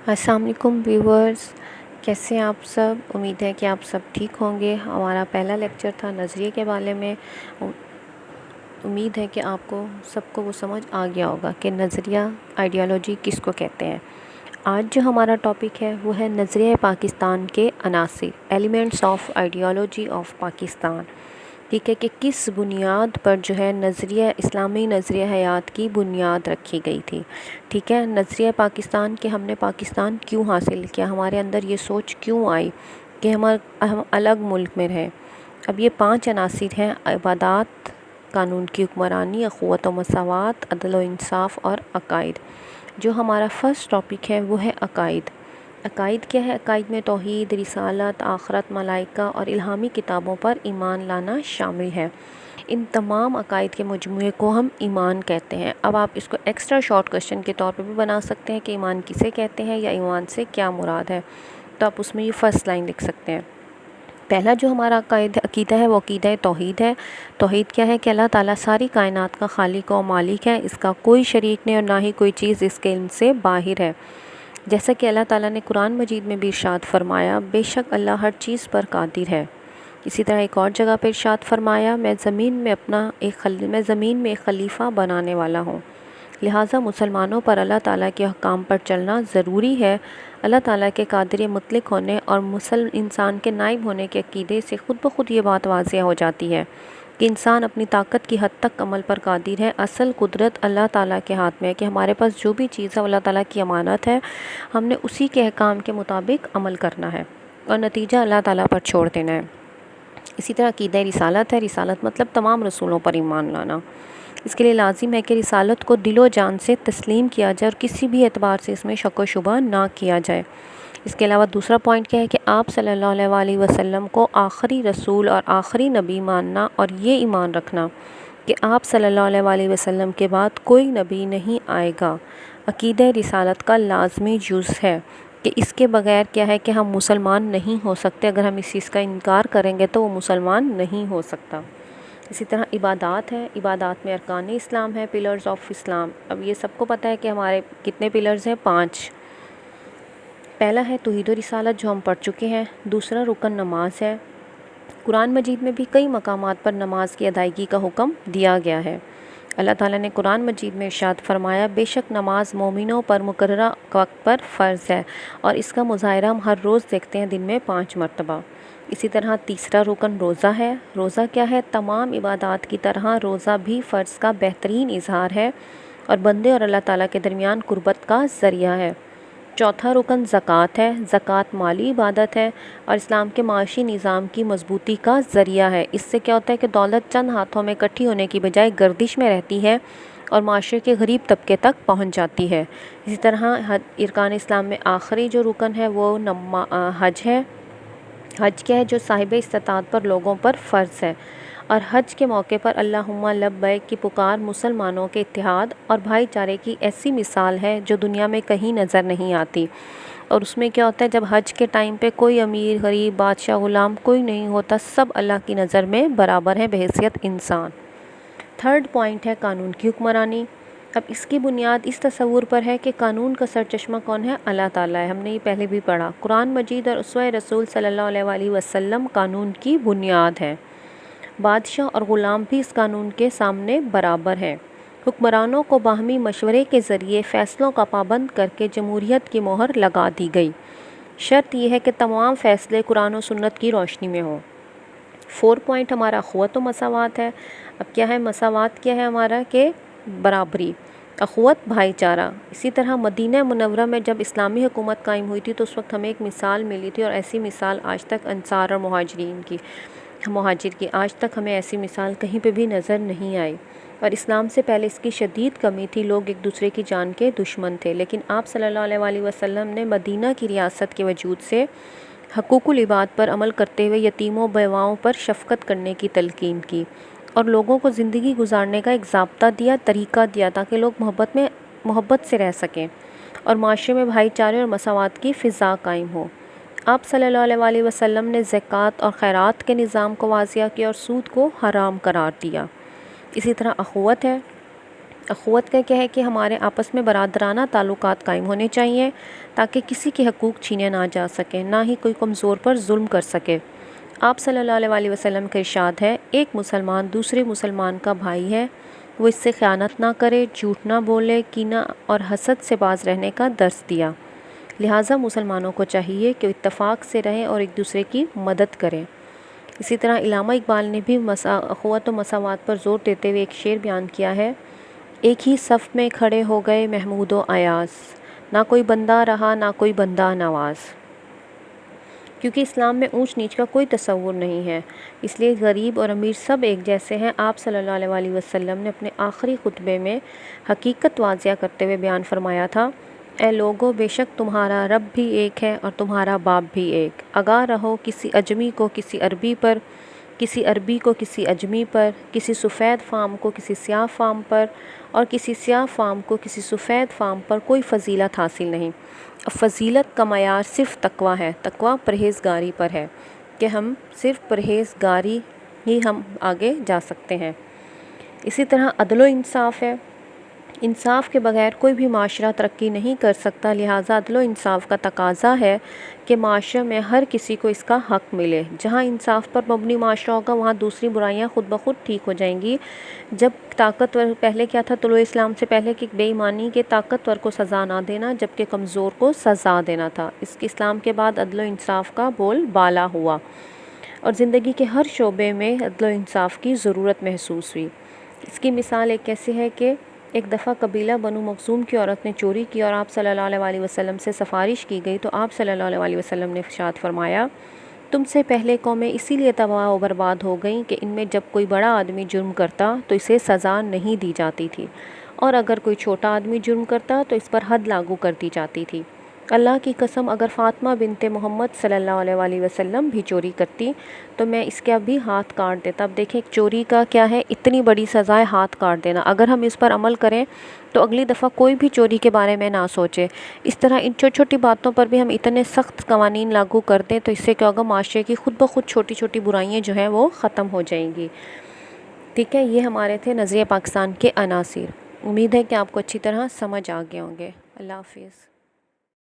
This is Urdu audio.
السلام علیکم ویورز، کیسے ہیں آپ سب؟ امید ہے کہ آپ سب ٹھیک ہوں گے۔ ہمارا پہلا لیکچر تھا نظریے کے بارے میں۔ امید ہے کہ آپ کو سب کو وہ سمجھ آ گیا ہوگا کہ نظریہ آئیڈیالوجی کس کو کہتے ہیں۔ آج جو ہمارا ٹاپک ہے وہ ہے نظریہ پاکستان کے عناصر، elements of ideology of Pakistan. ٹھیک ہے کہ کس بنیاد پر جو ہے اسلامی نظریہ حیات کی بنیاد رکھی گئی تھی۔ ٹھیک ہے، نظریہ پاکستان کہ ہم نے پاکستان کیوں حاصل کیا، ہمارے اندر یہ سوچ کیوں آئی کہ ہم الگ ملک میں رہیں۔ اب یہ 5 عناصر ہیں: عبادات، قانون کی حکمرانی، اخوت و مساوات، عدل و انصاف اور عقائد۔ جو ہمارا فرسٹ ٹاپک ہے وہ ہے عقائد۔ عقائد کیا ہے؟ عقائد میں توحید، رسالت، آخرت، ملائکہ اور الہامی کتابوں پر ایمان لانا شامل ہے۔ ان تمام عقائد کے مجموعے کو ہم ایمان کہتے ہیں۔ اب آپ اس کو ایکسٹرا شارٹ کویشچن کے طور پہ بھی بنا سکتے ہیں کہ ایمان کسے کہتے ہیں یا ایمان سے کیا مراد ہے، تو آپ اس میں یہ فرسٹ لائن لکھ سکتے ہیں۔ پہلا جو ہمارا عقیدہ ہے وہ عقیدہ توحید ہے۔ توحید کیا ہے؟ کہ اللہ تعالیٰ ساری کائنات کا خالق و مالک ہے، اس کا کوئی شریک نہیں اور نہ ہی کوئی چیز اس کے علم سے باہر ہے۔ جیسا کہ اللہ تعالیٰ نے قرآن مجید میں بھی ارشاد فرمایا، بے شک اللہ ہر چیز پر قادر ہے۔ اسی طرح ایک اور جگہ پہ ارشاد فرمایا، میں زمین میں ایک خلیفہ بنانے والا ہوں۔ لہٰذا مسلمانوں پر اللہ تعالیٰ کے احکام پر چلنا ضروری ہے۔ اللہ تعالیٰ کے قادر مطلق ہونے اور انسان کے نائب ہونے کے عقیدے سے خود بخود یہ بات واضح ہو جاتی ہے کہ انسان اپنی طاقت کی حد تک عمل پر قادر ہے۔ اصل قدرت اللہ تعالیٰ کے ہاتھ میں ہے کہ ہمارے پاس جو بھی چیز ہے اللہ تعالیٰ کی امانت ہے، ہم نے اسی کے احکام کے مطابق عمل کرنا ہے اور نتیجہ اللہ تعالیٰ پر چھوڑ دینا ہے۔ اسی طرح عقیدہ رسالت ہے۔ رسالت مطلب تمام رسولوں پر ایمان لانا۔ اس کے لیے لازم ہے کہ رسالت کو دل و جان سے تسلیم کیا جائے اور کسی بھی اعتبار سے اس میں شک و شبہ نہ کیا جائے۔ اس کے علاوہ دوسرا پوائنٹ کیا ہے کہ آپ صلی اللہ علیہ وآلہ وسلم کو آخری رسول اور آخری نبی ماننا اور یہ ایمان رکھنا کہ آپ صلی اللہ علیہ وآلہ وسلم کے بعد کوئی نبی نہیں آئے گا، عقیدہ رسالت کا لازمی جز ہے کہ اس کے بغیر کیا ہے کہ ہم مسلمان نہیں ہو سکتے۔ اگر ہم اس چیز کا انکار کریں گے تو وہ مسلمان نہیں ہو سکتا۔ اسی طرح عبادات ہے۔ عبادات میں ارکان اسلام ہے، پلرز آف اسلام۔ اب یہ سب کو پتہ ہے کہ ہمارے کتنے پلرز ہیں؟ 5۔ پہلا ہے توحید و رسالت جو ہم پڑھ چکے ہیں۔ دوسرا رکن نماز ہے۔ قرآن مجید میں بھی کئی مقامات پر نماز کی ادائیگی کا حکم دیا گیا ہے۔ اللہ تعالیٰ نے قرآن مجید میں ارشاد فرمایا، بے شک نماز مومنوں پر مقررہ وقت پر فرض ہے اور اس کا مظاہرہ ہم ہر روز دیکھتے ہیں، دن میں 5 مرتبہ۔ اسی طرح تیسرا رکن روزہ ہے۔ روزہ کیا ہے؟ تمام عبادات کی طرح روزہ بھی فرض کا بہترین اظہار ہے اور بندے اور اللہ تعالیٰ کے درمیان قربت کا ذریعہ ہے۔ چوتھا رکن زکوٰۃ ہے۔ زکوٰۃ مالی عبادت ہے اور اسلام کے معاشی نظام کی مضبوطی کا ذریعہ ہے۔ اس سے کیا ہوتا ہے کہ دولت چند ہاتھوں میں اکٹھی ہونے کی بجائے گردش میں رہتی ہے اور معاشرے کے غریب طبقے تک پہنچ جاتی ہے۔ اسی طرح ارکان اسلام میں آخری جو رکن ہے وہ حج ہے۔ حج کیا ہے؟ جو صاحب استطاعت پر لوگوں پر فرض ہے اور حج کے موقع پر اللہم لبیک کی پکار مسلمانوں کے اتحاد اور بھائی چارے کی ایسی مثال ہے جو دنیا میں کہیں نظر نہیں آتی۔ اور اس میں کیا ہوتا ہے؟ جب حج کے ٹائم پہ کوئی امیر، غریب، بادشاہ، غلام کوئی نہیں ہوتا، سب اللہ کی نظر میں برابر ہے بحیثیت انسان۔ تھرڈ پوائنٹ ہے قانون کی حکمرانی۔ اب اس کی بنیاد اس تصور پر ہے کہ قانون کا سرچشمہ کون ہے؟ اللہ تعالیٰ ہے۔ ہم نے یہ پہلے بھی پڑھا۔ قرآن مجید اور اسوہ رسول صلی اللہ علیہ وآلہ وسلم قانون کی بنیاد ہے۔ بادشاہ اور غلام بھی اس قانون کے سامنے برابر ہیں۔ حکمرانوں کو باہمی مشورے کے ذریعے فیصلوں کا پابند کر کے جمہوریت کی مہر لگا دی گئی۔ شرط یہ ہے کہ تمام فیصلے قرآن و سنت کی روشنی میں ہوں۔ 4 پوائنٹ ہمارا اخوت و مساوات ہے۔ اب کیا ہے مساوات؟ کیا ہے ہمارا کہ برابری، اخوت، بھائی چارہ۔ اسی طرح مدینہ منورہ میں جب اسلامی حکومت قائم ہوئی تھی تو اس وقت ہمیں ایک مثال ملی تھی اور ایسی مثال آج تک انصار اور مہاجر کی آج تک ہمیں ایسی مثال کہیں پہ بھی نظر نہیں آئی۔ اور اسلام سے پہلے اس کی شدید کمی تھی، لوگ ایک دوسرے کی جان کے دشمن تھے، لیکن آپ صلی اللہ علیہ وآلہ وسلم نے مدینہ کی ریاست کے وجود سے حقوق العباد پر عمل کرتے ہوئے یتیموں بیواؤں پر شفقت کرنے کی تلقین کی اور لوگوں کو زندگی گزارنے کا ایک ضابطہ دیا، طریقہ دیا تاکہ لوگ محبت سے رہ سکیں اور معاشرے میں بھائی چارے اور مساوات کی فضا قائم ہو۔ آپ صلی اللہ علیہ وآلہ وسلم نے زکوٰۃ اور خیرات کے نظام کو واضح کیا اور سود کو حرام قرار دیا۔ اسی طرح اخوت ہے۔ اخوت کا کیا ہے کہ ہمارے آپس میں برادرانہ تعلقات قائم ہونے چاہیے تاکہ کسی کے حقوق چھینے نہ جا سکیں، نہ ہی کوئی کمزور پر ظلم کر سکے۔ آپ صلی اللہ علیہ وسلم کا ارشاد ہے، ایک مسلمان دوسرے مسلمان کا بھائی ہے، وہ اس سے خیانت نہ کرے، جھوٹ نہ بولے، کینہ اور حسد سے باز رہنے کا درس دیا۔ لہٰذا مسلمانوں کو چاہیے کہ اتفاق سے رہیں اور ایک دوسرے کی مدد کریں۔ اسی طرح علامہ اقبال نے بھی اخوت و مساوات پر زور دیتے ہوئے ایک شعر بیان کیا ہے، ایک ہی صف میں کھڑے ہو گئے محمود و ایاز، نہ کوئی بندہ رہا نہ کوئی بندہ نواز۔ کیونکہ اسلام میں اونچ نیچ کا کوئی تصور نہیں ہے، اس لیے غریب اور امیر سب ایک جیسے ہیں۔ آپ صلی اللہ علیہ وسلم نے اپنے آخری خطبے میں حقیقت واضح کرتے ہوئے بیان فرمایا تھا، اے لوگو، بے شک تمہارا رب بھی ایک ہے اور تمہارا باپ بھی ایک۔ آگاہ رہو، کسی اجمی کو کسی عربی پر، کسی عربی کو کسی اجمی پر، کسی سفید فام کو کسی سیاہ فام پر اور کسی سیاہ فام کو کسی سفید فام پر کوئی فضیلت حاصل نہیں۔ فضیلت کا معیار صرف تقویٰ ہے، تقویٰ پرہیزگاری پر ہے کہ ہم صرف پرہیزگاری ہی ہم آگے جا سکتے ہیں۔ اسی طرح عدل و انصاف ہے، انصاف کے بغیر کوئی بھی معاشرہ ترقی نہیں کر سکتا، لہٰذا عدل و انصاف کا تقاضا ہے کہ معاشرے میں ہر کسی کو اس کا حق ملے۔ جہاں انصاف پر مبنی معاشرہ ہوگا وہاں دوسری برائیاں خود بخود ٹھیک ہو جائیں گی۔ جب طاقتور، پہلے کیا تھا طلوع اسلام سے پہلے کہ بے ایمانی کے طاقتور کو سزا نہ دینا جبکہ کمزور کو سزا دینا تھا، اس کے اسلام کے بعد عدل و انصاف کا بول بالا ہوا اور زندگی کے ہر شعبے میں عدل و انصاف کی ضرورت محسوس ہوئی۔ اس کی مثال ایک ایسی ہے کہ ایک دفعہ قبیلہ بنو مخزوم کی عورت نے چوری کی اور آپ صلی اللہ علیہ وسلم سے سفارش کی گئی تو آپ صلی اللہ علیہ وسلم نے ارشاد فرمایا، تم سے پہلے قومیں اسی لیے تباہ و برباد ہو گئیں کہ ان میں جب کوئی بڑا آدمی جرم کرتا تو اسے سزا نہیں دی جاتی تھی، اور اگر کوئی چھوٹا آدمی جرم کرتا تو اس پر حد لاگو کر دی جاتی تھی۔ اللہ کی قسم، اگر فاطمہ بنت محمد صلی اللہ علیہ وسلم بھی چوری کرتی تو میں اس کا بھی ہاتھ کاٹ دیتا۔ اب دیکھیں چوری کا کیا ہے، اتنی بڑی سزا ہے ہاتھ کاٹ دینا۔ اگر ہم اس پر عمل کریں تو اگلی دفعہ کوئی بھی چوری کے بارے میں نہ سوچے۔ اس طرح ان چھوٹی چھوٹی باتوں پر بھی ہم اتنے سخت قوانین لاگو کر دیں تو اس سے کیا ہوگا، معاشرے کی خود بخود چھوٹی چھوٹی برائیاں جو ہیں وہ ختم ہو جائیں گی۔ ٹھیک ہے، یہ ہمارے تھے نظریہ پاکستان کے عناصر۔ امید ہے کہ آپ کو اچھی طرح سمجھ آ گئے ہوں گے۔ اللہ حافظ۔